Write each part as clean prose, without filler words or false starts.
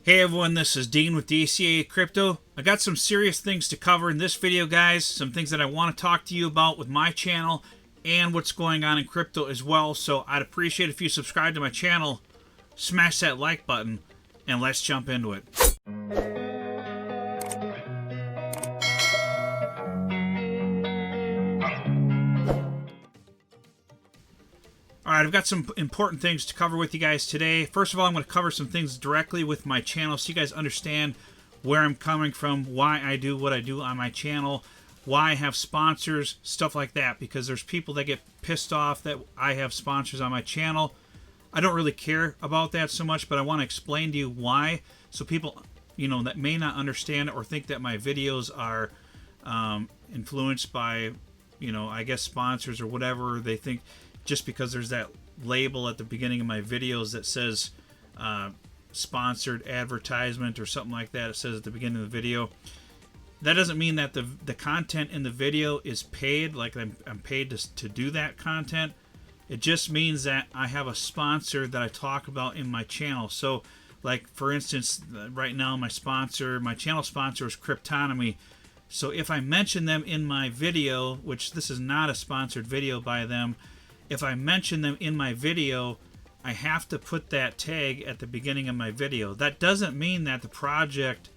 Hey everyone, this is Dean with DCADCA Crypto. I got some serious things to cover in this video, guys. Some things that I want to talk to you about with my channel and what's going on in crypto as well. So I'd appreciate if you subscribe to my channel, smash that like button, and let's jump into it. Alright, I've got some important things to cover with you guys today. First of all, I'm going to cover some things directly with my channel so you guys understand where I'm coming from, why I do what I do on my channel, why I have sponsors, stuff like that, because there's people that get pissed off that I have sponsors on my channel. I don't really care about that so much, but I want to explain to you why, so people, that may not understand or think that my videos are influenced by, I guess sponsors or whatever. They think just because there's that label at the beginning of my videos that says sponsored advertisement or something like that, it says at the beginning of the video, that doesn't mean that the content in the video is paid, like I'm paid to do that content. It just means that I have a sponsor that I talk about in my channel. So like for instance, right now my channel sponsor is Cryptonomy. So if I mention them in my video, which this is not a sponsored video by them, if I mention them in my video, I have to put that tag at the beginning of my video. That doesn't mean that the project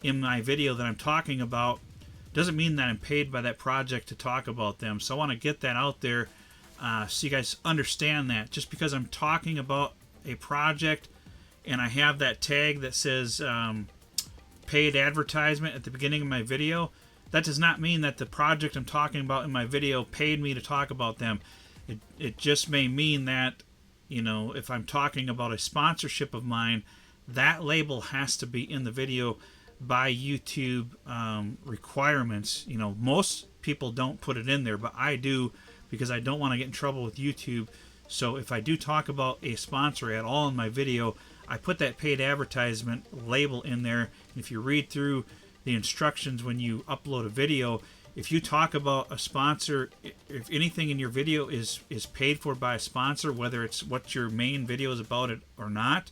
in my video that I'm talking about doesn't mean that I'm paid by that project to talk about them. So I want to get that out there so you guys understand that. Just because I'm talking about a project and I have that tag that says paid advertisement at the beginning of my video, that does not mean that the project I'm talking about in my video paid me to talk about them. It just may mean that, if I'm talking about a sponsorship of mine, that label has to be in the video by YouTube requirements. Most people don't put it in there, but I do because I don't want to get in trouble with YouTube. So if I do talk about a sponsor at all in my video, I put that paid advertisement label in there. And if you read through the instructions when you upload a video, if you talk about a sponsor, if anything in your video is paid for by a sponsor, whether it's what your main video is about it or not,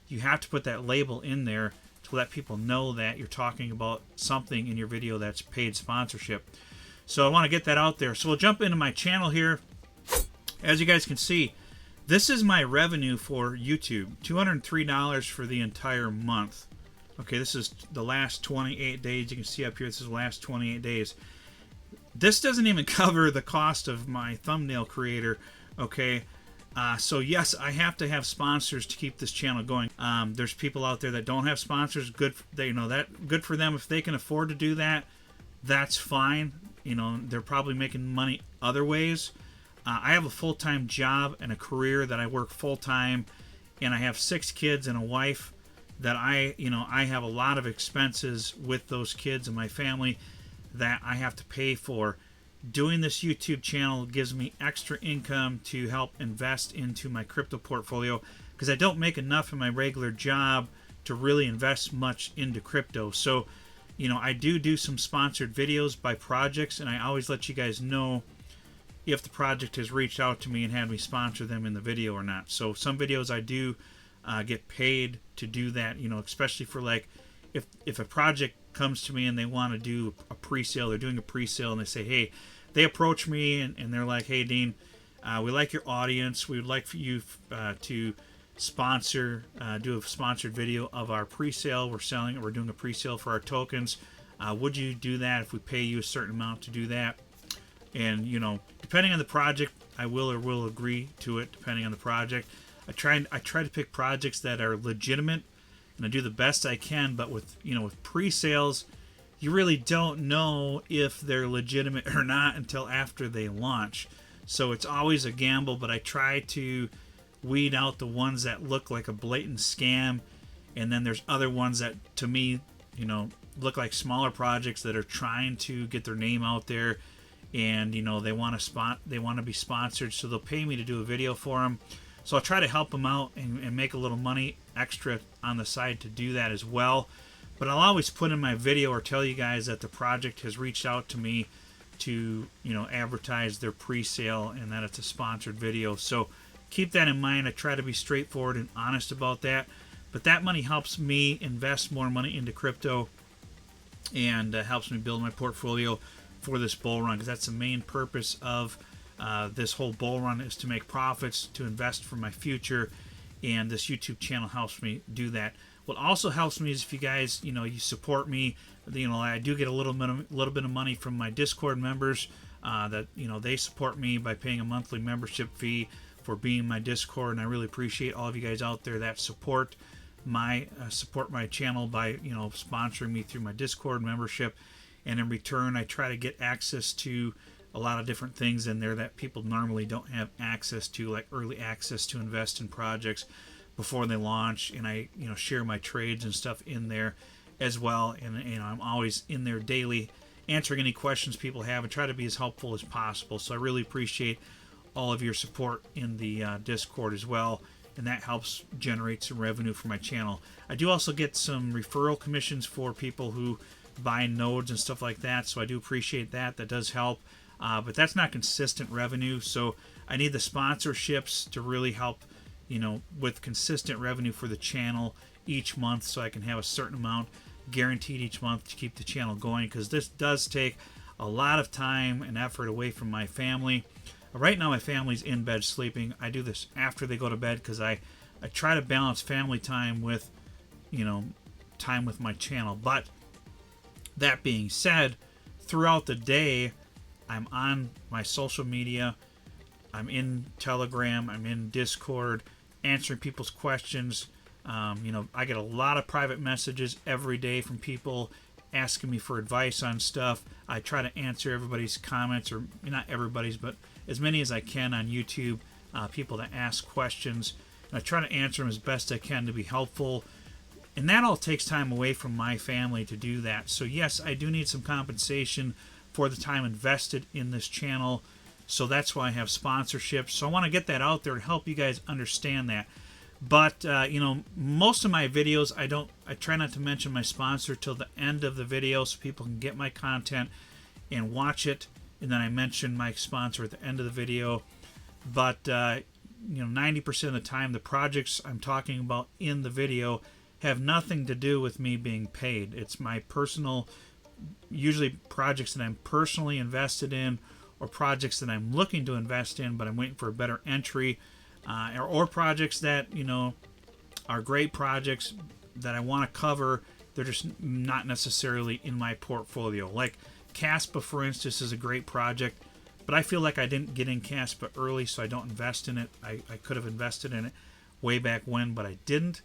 you have to put that label in there to let people know that you're talking about something in your video that's paid sponsorship. So I want to get that out there. So we'll jump into my channel here. As you guys can see, this is my revenue for YouTube, $203 for the entire month. Okay, this is the last 28 days. You can see up here, this is the last 28 days. This doesn't even cover the cost of my thumbnail creator, okay? So yes, I have to have sponsors to keep this channel going. There's people out there that don't have sponsors. Good, good for them. If they can afford to do that, that's fine. They're probably making money other ways. I have a full-time job and a career that I work full-time, and I have 6 kids and a wife that I have a lot of expenses with those kids and my family that I have to pay for. Doing this YouTube channel gives me extra income to help invest into my crypto portfolio because I don't make enough in my regular job to really invest much into crypto. So, I do some sponsored videos by projects, and I always let you guys know if the project has reached out to me and had me sponsor them in the video or not. So some videos I do get paid to do that, especially for like if a project comes to me and they want to do a pre-sale, they're doing a pre-sale and they say, hey, they approach me and they're like, hey Dean, we like your audience, we would like for you to sponsor, do a sponsored video of our pre-sale. We're doing a pre-sale for our tokens. Would you do that if we pay you a certain amount to do that? And depending on the project, I will or will agree to it depending on the project. I try to pick projects that are legitimate, and I do the best I can. But with with pre-sales, you really don't know if they're legitimate or not until after they launch. So it's always a gamble. But I try to weed out the ones that look like a blatant scam, and then there's other ones that to me look like smaller projects that are trying to get their name out there, and they want to be sponsored, so they'll pay me to do a video for them. So I'll try to help them out and make a little money extra on the side to do that as well. But I'll always put in my video or tell you guys that the project has reached out to me to advertise their pre-sale and that it's a sponsored video. So keep that in mind. I try to be straightforward and honest about that. But that money helps me invest more money into crypto, and helps me build my portfolio for this bull run, because that's the main purpose of this whole bull run, is to make profits, to invest for my future, and this YouTube channel helps me do that. What also helps me is if you guys, you support me. I do get a little bit of money from my Discord members. That they support me by paying a monthly membership fee for being in my Discord, and I really appreciate all of you guys out there that support my channel by sponsoring me through my Discord membership. And in return, I try to get access to a lot of different things in there that people normally don't have access to, like early access to invest in projects before they launch, and I share my trades and stuff in there as well. And I'm always in there daily answering any questions people have and try to be as helpful as possible. So I really appreciate all of your support in the Discord as well, and that helps generate some revenue for my channel. I do also get some referral commissions for people who buy nodes and stuff like that, so I do appreciate that. That does help, but that's not consistent revenue, so I need the sponsorships to really help with consistent revenue for the channel each month, so I can have a certain amount guaranteed each month to keep the channel going, because this does take a lot of time and effort away from my family. Right now my family's in bed sleeping. I do this after they go to bed, because I try to balance family time with time with my channel. But that being said, throughout the day I'm on my social media, I'm in Telegram, I'm in Discord, answering people's questions. I get a lot of private messages every day from people asking me for advice on stuff. I try to answer everybody's comments, or not everybody's, but as many as I can on YouTube, people that ask questions. And I try to answer them as best I can to be helpful. And that all takes time away from my family to do that. So yes, I do need some compensation for the time invested in this channel. So that's why I have sponsorships. So I want to get that out there to help you guys understand that. But most of my videos, I try not to mention my sponsor till the end of the video, so people can get my content and watch it, and then I mention my sponsor at the end of the video. But 90% of the time, the projects I'm talking about in the video have nothing to do with me being paid. It's my personal, usually projects that I'm personally invested in, or projects that I'm looking to invest in, but I'm waiting for a better entry. Or projects that are great projects that I want to cover. They're just not necessarily in my portfolio. Like Caspa, for instance, is a great project, but I feel like I didn't get in Caspa early, so I don't invest in it. I could have invested in it way back when, but I didn't.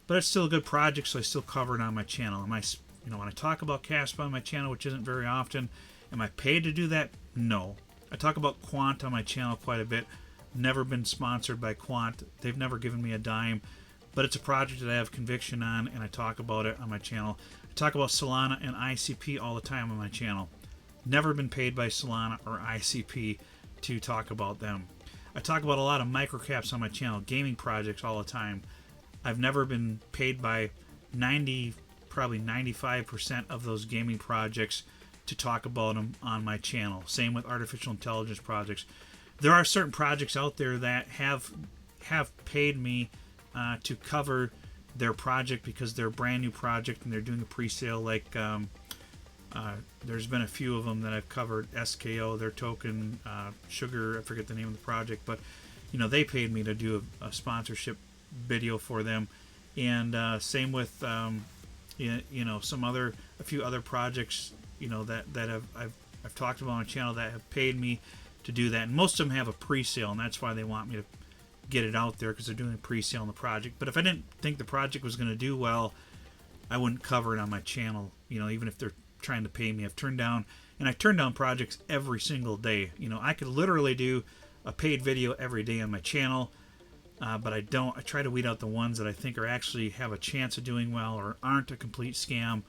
But it's still a good project, so I still cover it on my channel. When I talk about Caspa on my channel, which isn't very often, am I paid to do that? No. I talk about Quant on my channel quite a bit. Never been sponsored by Quant. They've never given me a dime, but it's a project that I have conviction on, and I talk about it on my channel. I talk about Solana and ICP all the time on my channel. Never been paid by Solana or ICP to talk about them. I talk about a lot of microcaps on my channel, gaming projects all the time. I've never been paid by probably 95% of those gaming projects to talk about them on my channel. Same with artificial intelligence projects. There are certain projects out there that have paid me to cover their project because they're a brand new project and they're doing a pre-sale. Like there's been a few of them that I've covered. SKO, their token, Sugar, I forget the name of the project, but they paid me to do a sponsorship video for them. And same with a few other projects that I've talked about on my channel that have paid me to do that, and most of them have a pre-sale, and that's why they want me to get it out there, because they're doing a pre-sale on the project. But if I didn't think the project was going to do well, I wouldn't cover it on my channel, even if they're trying to pay me. I turn down projects every single day. I could literally do a paid video every day on my channel, but I don't. I try to weed out the ones that I think are actually have a chance of doing well or aren't a complete scam,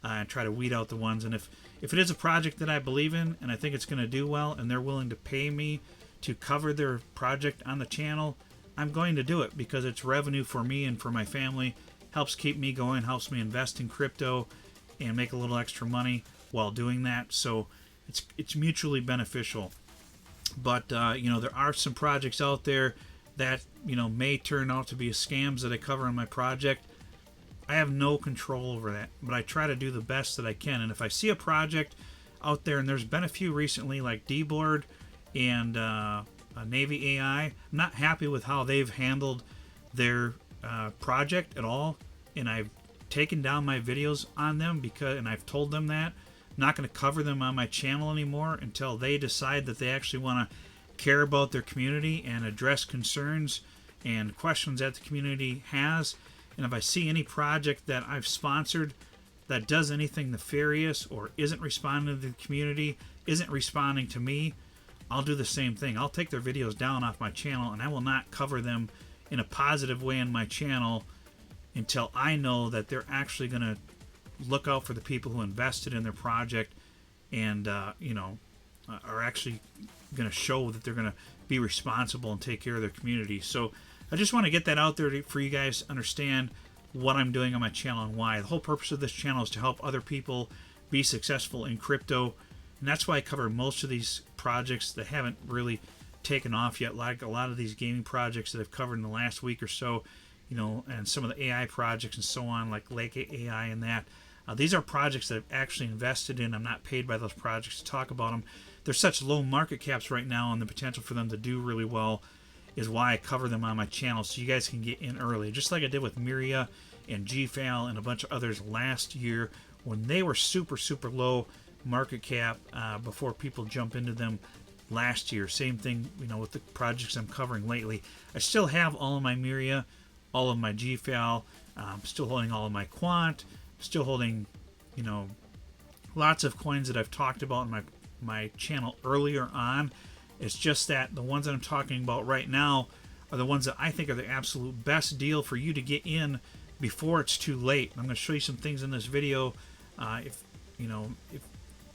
and try to weed out the ones. And if it is a project that I believe in and I think it's going to do well and they're willing to pay me to cover their project on the channel, I'm going to do it, because it's revenue for me and for my family, helps keep me going, helps me invest in crypto and make a little extra money while doing that. So it's mutually beneficial. But there are some projects out there that may turn out to be scams that I cover on my project. I have no control over that, but I try to do the best that I can. And if I see a project out there, and there's been a few recently like D-Board and Navy AI, I'm not happy with how they've handled their project at all, and I've taken down my videos on them and I've told them that I'm not going to cover them on my channel anymore until they decide that they actually want to care about their community and address concerns and questions that the community has. And if I see any project that I've sponsored that does anything nefarious or isn't responding to the community, isn't responding to me, I'll do the same thing. I'll take their videos down off my channel, and I will not cover them in a positive way on my channel until I know that they're actually going to look out for the people who invested in their project and are actually going to show that they're going to be responsible and take care of their community. So I just want to get that out there for you guys to understand what I'm doing on my channel and why. The whole purpose of this channel is to help other people be successful in crypto, and that's why I cover most of these projects that haven't really taken off yet, like a lot of these gaming projects that I've covered in the last week or so, and some of the AI projects and so on, like Lake AI and that. These are projects that I've actually invested in. I'm not paid by those projects to talk about them. They're such low market caps right now, and the potential for them to do really well is why I cover them on my channel, so you guys can get in early. Just like I did with Miria and GFAL and a bunch of others last year when they were super, super low market cap before people jump into them last year. Same thing, with the projects I'm covering lately. I still have all of my Miria, all of my GFAL, still holding all of my Quant, still holding, lots of coins that I've talked about in my channel earlier on. It's just that the ones that I'm talking about right now are the ones that I think are the absolute best deal for you to get in before it's too late. I'm going to show you some things in this video.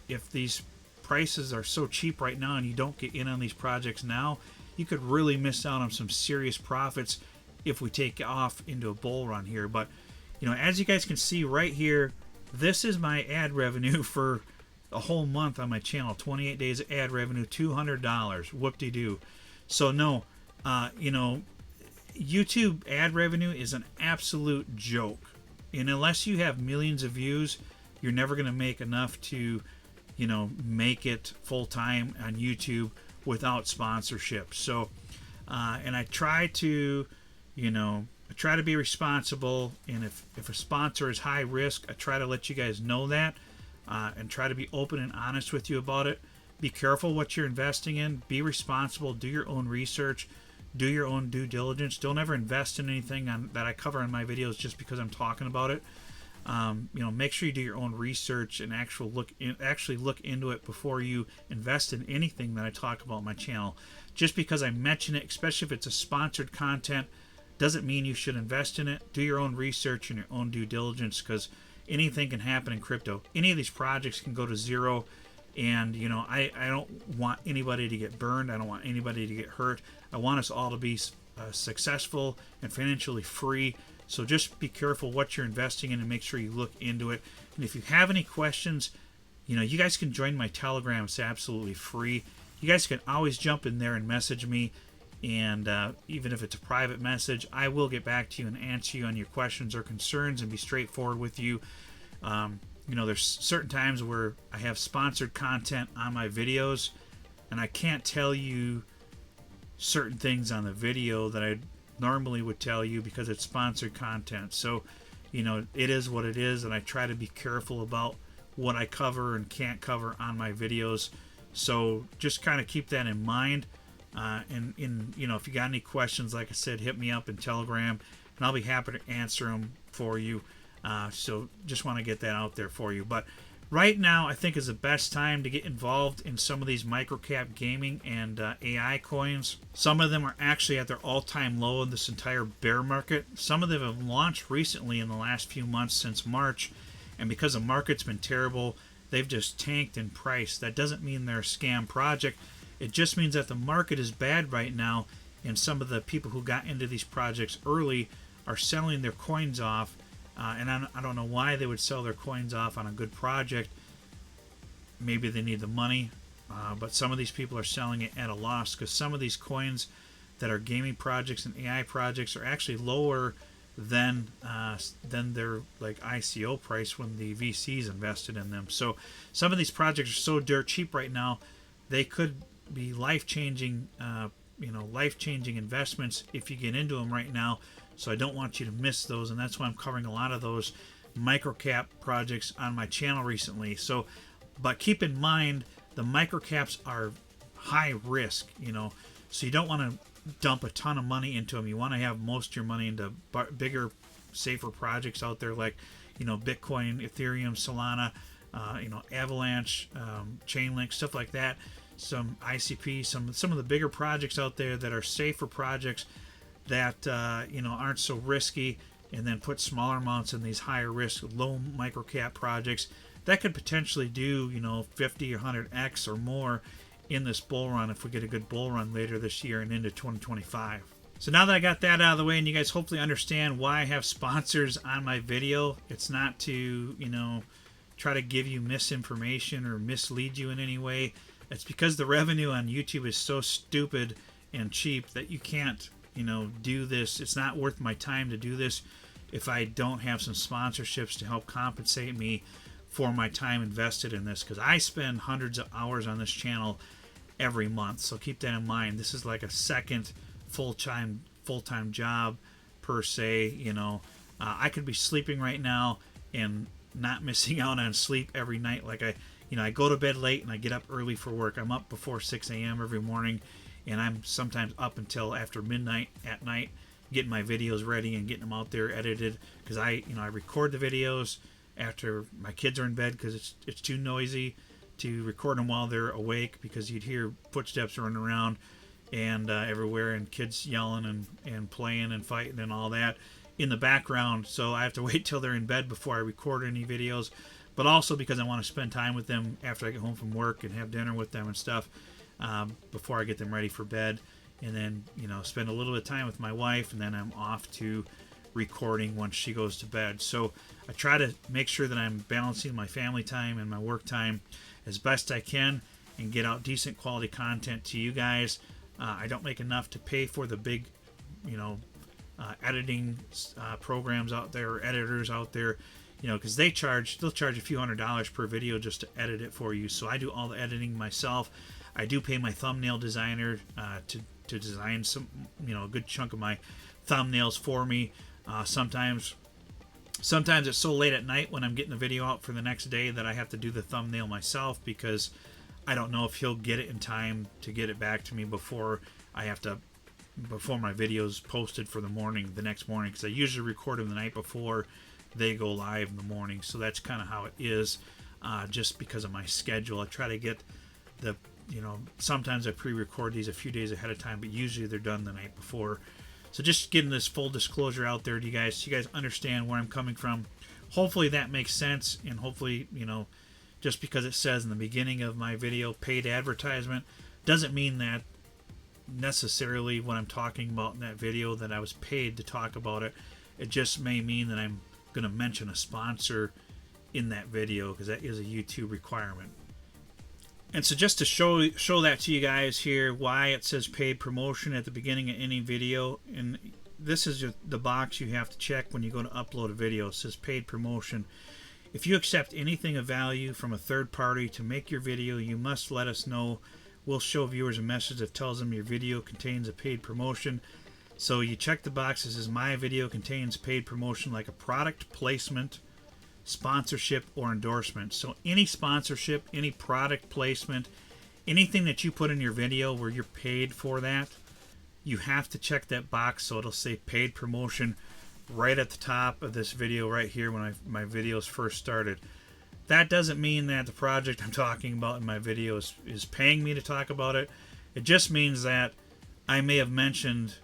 If these prices are so cheap right now and you don't get in on these projects now, you could really miss out on some serious profits if we take off into a bull run here. But as you guys can see right here, this is my ad revenue for a whole month on my channel. 28 days of ad revenue, $200. Whoop-de-doo. So no, YouTube ad revenue is an absolute joke, and unless you have millions of views, you're never going to make enough to make it full-time on YouTube without sponsorship. So and I try to be responsible, and if a sponsor is high risk, I try to let you guys know that, and try to be open and honest with you about it. Be careful what you're investing in. Be responsible. Do your own research. Do your own due diligence. Don't ever invest in anything that I cover in my videos just because I'm talking about it. Make sure you do your own research and actually look into it before you invest in anything that I talk about on my channel. Just because I mention it, especially if it's a sponsored content, doesn't mean you should invest in it. Do your own research and your own due diligence, because anything can happen in crypto. Any of these projects can go to zero, and I don't want anybody to get burned. I don't want anybody to get hurt. I want us all to be successful and financially free. So just be careful what you're investing in and make sure you look into it. And if you have any questions, you guys can join my Telegram. It's absolutely free. You guys can always jump in there and message me, and even if it's a private message, I will get back to you and answer you on your questions or concerns and be straightforward with you. There's certain times where I have sponsored content on my videos, and I can't tell you certain things on the video that I normally would tell you because it's sponsored content. So it is what it is, and I try to be careful about what I cover and can't cover on my videos. So just kind of keep that in mind. And if you got any questions, like I said, hit me up in Telegram, and I'll be happy to answer them for you. So just want to get that out there for you. But right now, I think is the best time to get involved in some of these microcap gaming and AI coins. Some of them are actually at their all-time low in this entire bear market. Some of them have launched recently in the last few months since March, and because the market's been terrible, they've just tanked in price. That doesn't mean they're a scam project. It just means that the market is bad right now, and some of the people who got into these projects early are selling their coins off. And I don't know why they would sell their coins off on a good project. Maybe they need the money, but some of these people are selling it at a loss, because some of these coins that are gaming projects and AI projects are actually lower than their like ICO price when the VCs invested in them. So some of these projects are so dirt cheap right now, they could be life-changing, life-changing investments if you get into them right now. So I don't want you to miss those, and that's why I'm covering a lot of those microcap projects on my channel recently. So, but keep in mind the microcaps are high risk, so you don't want to dump a ton of money into them. You want to have most of your money into bigger, safer projects out there like, Bitcoin, Ethereum, Solana, Avalanche, Chainlink, stuff like that. Some ICP, some of the bigger projects out there that are safer projects that aren't so risky, and then put smaller amounts in these higher risk, low microcap projects that could potentially do 50 or 100x or more in this bull run if we get a good bull run later this year and into 2025. So now that I got that out of the way, and you guys hopefully understand why I have sponsors on my video, it's not to try to give you misinformation or mislead you in any way. It's because the revenue on YouTube is so stupid and cheap that you can't do this. It's not worth my time to do this if I don't have some sponsorships to help compensate me for my time invested in this, because I spend hundreds of hours on this channel every month. So keep that in mind. This is like a second full-time job per se. I could be sleeping right now and not missing out on sleep every night. Like I go to bed late and I get up early for work. I'm up before 6 a.m. every morning, and I'm sometimes up until after midnight at night getting my videos ready and getting them out there edited, because I record the videos after my kids are in bed, because it's too noisy to record them while they're awake, because you'd hear footsteps running around and everywhere, and kids yelling and playing and fighting and all that in the background. So I have to wait till they're in bed before I record any videos, but also because I want to spend time with them after I get home from work and have dinner with them and stuff before I get them ready for bed, and then spend a little bit of time with my wife, and then I'm off to recording once she goes to bed. So I try to make sure that I'm balancing my family time and my work time as best I can and get out decent quality content to you guys. I don't make enough to pay for the big editing programs out there, or editors out there, because they'll charge a few $100s per video just to edit it for you. So I do all the editing myself. I do pay my thumbnail designer to design some a good chunk of my thumbnails for me. Sometimes it's so late at night when I'm getting the video out for the next day that I have to do the thumbnail myself, because I don't know if he'll get it in time to get it back to me before my video's posted for the next morning, because I usually record them the night before they go live in the morning. So that's kind of how it is, just because of my schedule. I try to get the sometimes I pre-record these a few days ahead of time, but usually they're done the night before. So just getting this full disclosure out there to you guys, so you guys understand where I'm coming from. Hopefully that makes sense, and hopefully, just because it says in the beginning of my video paid advertisement doesn't mean that necessarily what I'm talking about in that video that I was paid to talk about it. It just may mean that I'm going to mention a sponsor in that video, because that is a YouTube requirement. And so just to show that to you guys here, why it says paid promotion at the beginning of any video, and this is the box you have to check when you go to upload a video. It says paid promotion. If you accept anything of value from a third party to make your video, you must let us know. We'll show viewers a message that tells them your video contains a paid promotion. So you check the box that says my video contains paid promotion, like a product placement, sponsorship, or endorsement. So any sponsorship, any product placement, anything that you put in your video where you're paid for that, you have to check that box so it'll say paid promotion right at the top of this video right here when my videos first started. That doesn't mean that the project I'm talking about in my video is paying me to talk about it. It just means that I may have mentioned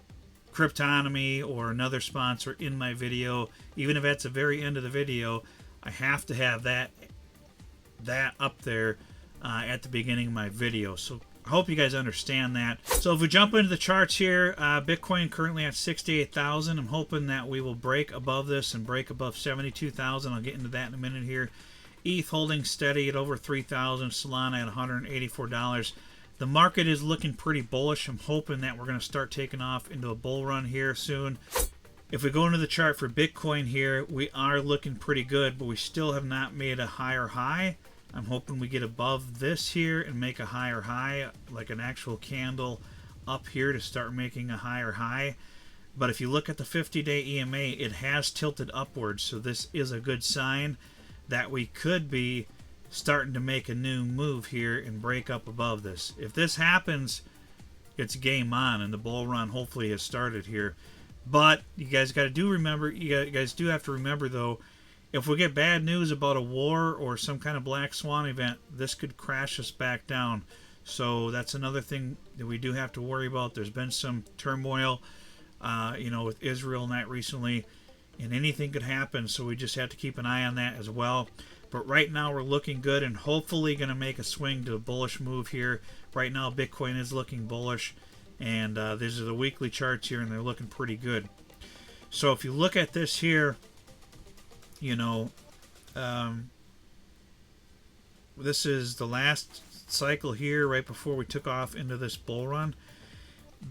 Cryptonomy or another sponsor in my video. Even if that's the very end of the video, I have to have that up there at the beginning of my video. So I hope you guys understand that. So if we jump into the charts here, Bitcoin currently at 68,000. I'm hoping that we will break above this and break above 72,000. I'll get into that in a minute here. ETH holding steady at over 3,000. Solana at $184. The market is looking pretty bullish. I'm hoping that we're going to start taking off into a bull run here soon. If we go into the chart for Bitcoin here, we are looking pretty good, but we still have not made a higher high. I'm hoping we get above this here and make a higher high, like an actual candle up here to start making a higher high. But if you look at the 50-day EMA, it has tilted upwards, so this is a good sign that we could be starting to make a new move here and break up above this. If this happens, it's game on, and the bull run hopefully has started here. But you guys got to do remember, you guys do have to remember though, if we get bad news about a war or some kind of black swan event, this could crash us back down. So that's another thing that we do have to worry about. There's been some turmoil, with Israel and that recently, and anything could happen. So we just have to keep an eye on that as well. But right now we're looking good and hopefully going to make a swing to a bullish move here. Right now Bitcoin is looking bullish, and these are the weekly charts here, and they're looking pretty good. So if you look at this here, this is the last cycle here right before we took off into this bull run.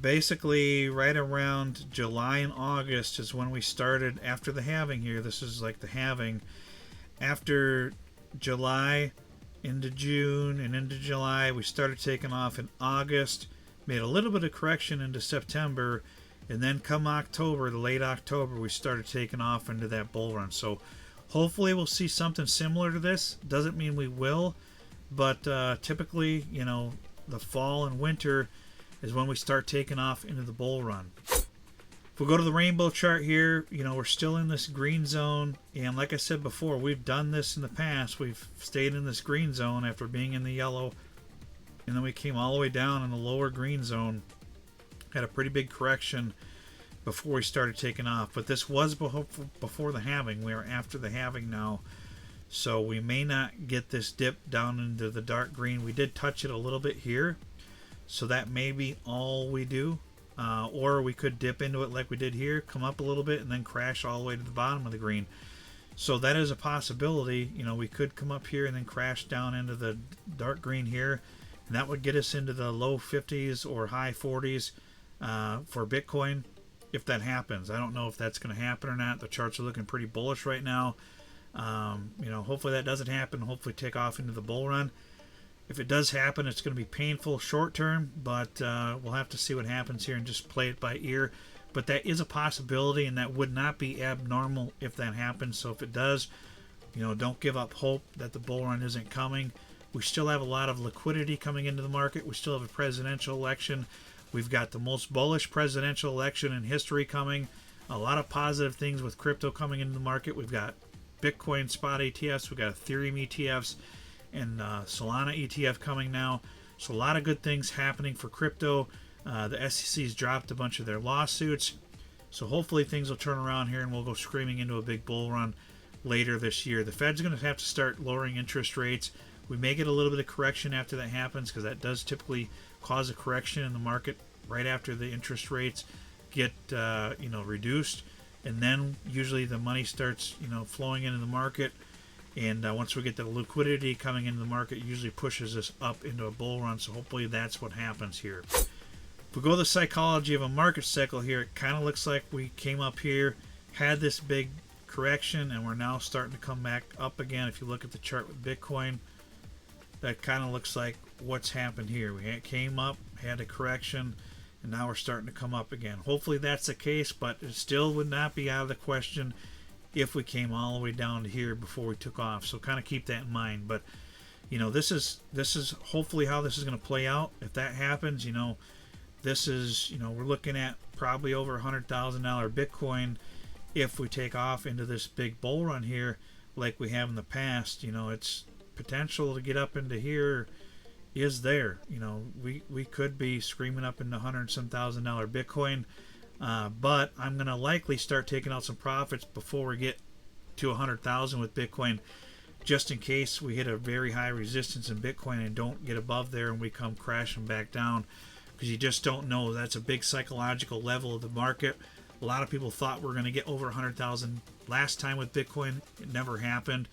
Basically right around July and August is when we started after the halving here. This is like the halving. After July into June and into July, we started taking off in August, made a little bit of correction into September, and then come October, the late October, we started taking off into that bull run. So hopefully we'll see something similar to this. Doesn't mean we will, but typically, the fall and winter is when we start taking off into the bull run. If we go to the rainbow chart here, we're still in this green zone, and like I said before, we've done this in the past. We've stayed in this green zone after being in the yellow, and then we came all the way down in the lower green zone, had a pretty big correction before we started taking off. But this was before the halving. We are after the halving now, so we may not get this dip down into the dark green. We did touch it a little bit here, so that may be all we do. Or we could dip into it like we did here, come up a little bit, and then crash all the way to the bottom of the green. So that is a possibility. We could come up here and then crash down into the dark green here, and that would get us into the low 50s or high 40s for Bitcoin if that happens. I don't know if that's going to happen or not. The charts are looking pretty bullish right now. Hopefully that doesn't happen. Hopefully take off into the bull run. If it does happen, it's going to be painful short term, but we'll have to see what happens here and just play it by ear. But that is a possibility, and that would not be abnormal if that happens. So if it does, don't give up hope that the bull run isn't coming. We still have a lot of liquidity coming into the market. We still have a presidential election. We've got the most bullish presidential election in history coming. A lot of positive things with crypto coming into the market. We've got Bitcoin spot ETFs. We've got Ethereum ETFs. And Solana ETF coming now. So a lot of good things happening for crypto. The SEC's dropped a bunch of their lawsuits. So hopefully things will turn around here and we'll go screaming into a big bull run later this year. The Fed's going to have to start lowering interest rates. We may get a little bit of correction after that happens, because that does typically cause a correction in the market right after the interest rates get reduced. And then usually the money starts flowing into the market. And once we get the liquidity coming into the market, it usually pushes us up into a bull run. So hopefully that's what happens here. If we go to the psychology of a market cycle here, it kind of looks like we came up here, had this big correction, and we're now starting to come back up again. If you look at the chart with Bitcoin, that kind of looks like what's happened here. We came up, had a correction, and now we're starting to come up again. Hopefully that's the case, but it still would not be out of the question if we came all the way down to here before we took off. So kind of keep that in mind. But this is hopefully how this is going to play out. If that happens, this is we're looking at probably over $100,000 Bitcoin if we take off into this big bull run here like we have in the past. It's potential to get up into here is there. We could be screaming up into $100,000 Bitcoin. But I'm going to likely start taking out some profits before we get to 100,000 with Bitcoin, just in case we hit a very high resistance in Bitcoin and don't get above there and we come crashing back down, because you just don't know. That's a big psychological level of the market. A lot of people thought we were going to get over 100,000 last time with Bitcoin. It never happened.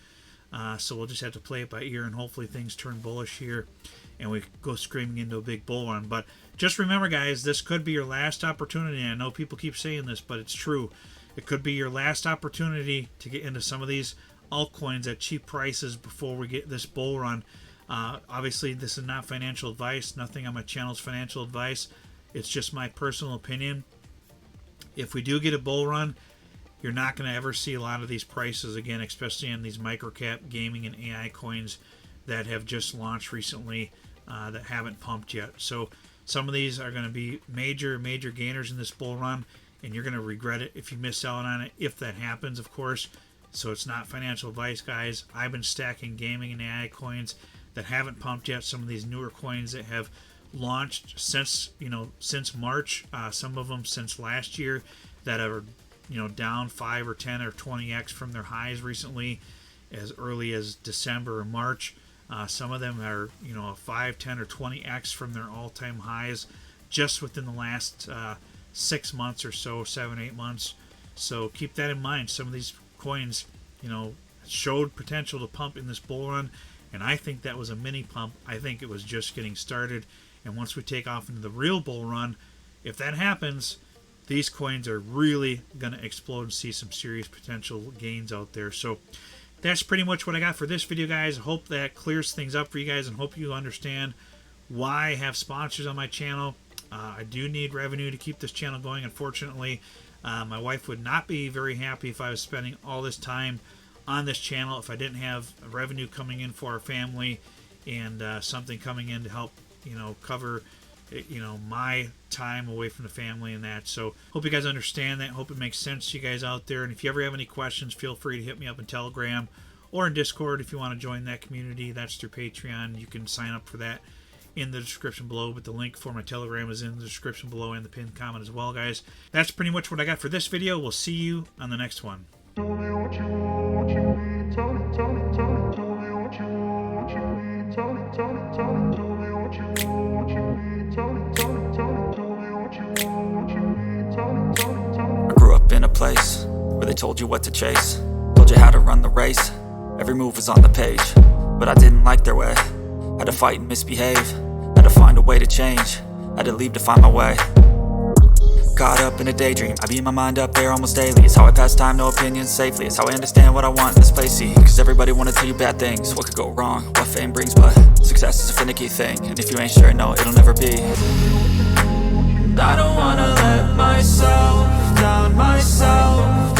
So we'll just have to play it by ear, and hopefully things turn bullish here and we go screaming into a big bull run. But just remember, guys, this could be your last opportunity. I know people keep saying this, but it's true. it could be your last opportunity to get into some of these altcoins at cheap prices before we get this bull run. Obviously, this is not financial advice. Nothing on my channel is financial advice. It's just my personal opinion. If we do get a bull run, you're not going to ever see a lot of these prices again, especially in these microcap gaming and AI coins that have just launched recently that haven't pumped yet. So some of these are going to be major gainers in this bull run, and you're going to regret it if you miss out on it, if that happens, of course. So it's not financial advice, guys. I've been stacking gaming and AI coins that haven't pumped yet. Some of these newer coins that have launched since March, some of them since last year, that are down 5 or 10 or 20x from their highs recently, as early as December or March. Some of them are 5, 10 or 20x from their all-time highs just within the last 6 months or so, 7, 8 months. So keep that in mind. Some of these coins showed potential to pump in this bull run, and I think that was a mini pump. I think it was just getting started, and once we take off into the real bull run, if that happens, these coins are really going to explode and see some serious potential gains out there. So that's pretty much what I got for this video, guys. I hope that clears things up for you guys, and hope you understand why I have sponsors on my channel. I do need revenue to keep this channel going. Unfortunately, my wife would not be very happy if I was spending all this time on this channel if I didn't have revenue coming in for our family, and something coming in to help cover my time away from the family and that. So hope you guys understand that. Hope it makes sense to you guys out there. And if you ever have any questions, feel free to hit me up in Telegram or in Discord if you want to join that community. That's through Patreon. You can sign up for that in the description below, but the link for my Telegram is in the description below and the pinned comment as well, guys. That's pretty much what I got for this video. We'll see you on the next one. Tell me what you want, what you need. Tell me what you want, what you need. Tell me what you want, what you need. Tell me what you want, what you need. I grew up in a place where they told you what to chase, told you how to run the race. Every move was on the page, but I didn't like their way. Had to fight and misbehave, had to find a way to change, had to leave to find my way. Caught up in a daydream, I beat my mind up there almost daily. It's how I pass time, no opinions safely. It's how I understand what I want in this place, see. Cause everybody wanna tell you bad things, what could go wrong, what fame brings. But success is a finicky thing, and if you ain't sure, no, it'll never be. I don't wanna let myself down myself.